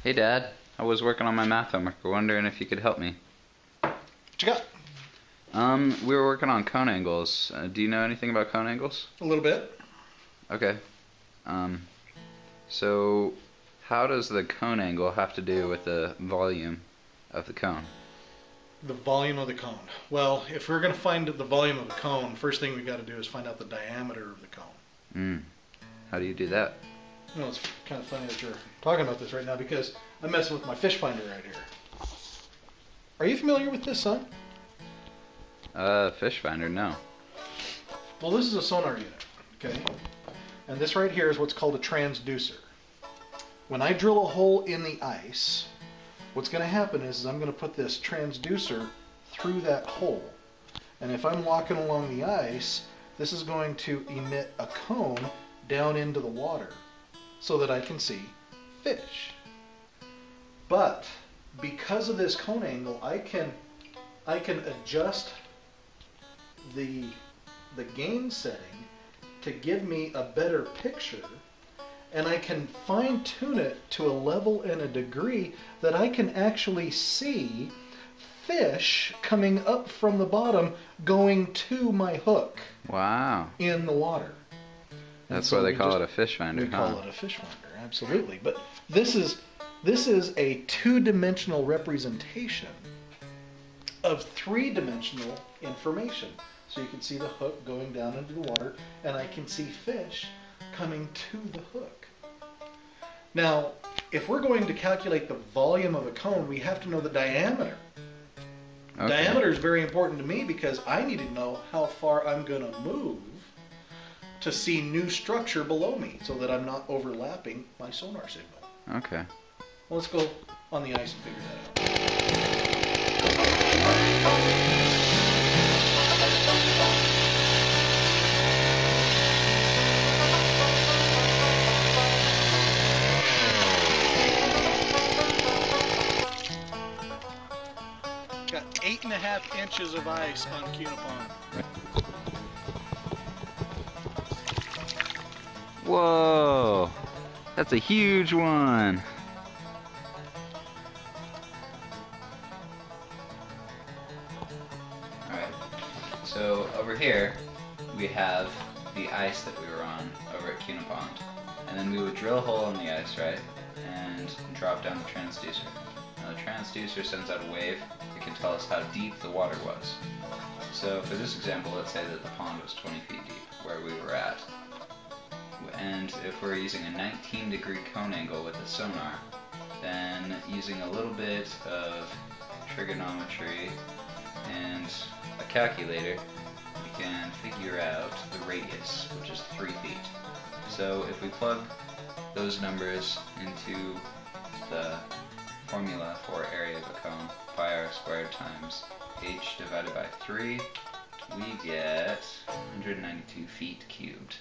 Hey Dad, I was working on my math homework. Wondering if you could help me. What you got? We were working on cone angles. Do you know anything about cone angles? A little bit. Okay. Um, so how does the cone angle have to do with the volume of the cone? The volume of the cone. Well, if we're going to find the volume of a cone, first thing we've got to do is find out the diameter of the cone. How do you do that? You know, it's kind of funny that you're talking about this right now because I'm messing with my fish finder right here. Are you familiar with this, son? Fish finder, no. Well, this is a sonar unit, okay? And this right here is what's called a transducer. When I drill a hole in the ice, what's going to happen is I'm going to put this transducer through that hole. And if I'm walking along the ice, this is going to emit a cone down into the water so that I can see fish. But because of this cone angle, I can adjust the gain setting to give me a better picture, and I can fine tune it to a level and a degree that I can actually see fish coming up from the bottom going to my hook. Wow. In the water. That's why they call it a fish finder, We call it a fish finder, absolutely. But this is a two-dimensional representation of three-dimensional information. So you can see the hook going down into the water, and I can see fish coming to the hook. Now, if we're going to calculate the volume of a cone, we have to know the diameter. Okay. Diameter is very important to me because I need to know how far I'm going to move to see new structure below me so that I'm not overlapping my sonar signal. Okay. Well, let's go on the ice and figure that out. Got 8.5 inches of ice on Kuna Pond. Whoa! That's a huge one! Alright, so over here we have the ice that we were on over at Kuna Pond. And then we would drill a hole in the ice, right? And drop down the transducer. Now the transducer sends out a wave that can tell us how deep the water was. So for this example, let's say that the pond was 20 feet deep, where we were at. And if we're using a 19-degree cone angle with a sonar, then using a little bit of trigonometry and a calculator, we can figure out the radius, which is 3 feet. So if we plug those numbers into the formula for area of a cone, pi r squared times h divided by 3, we get 192 feet cubed.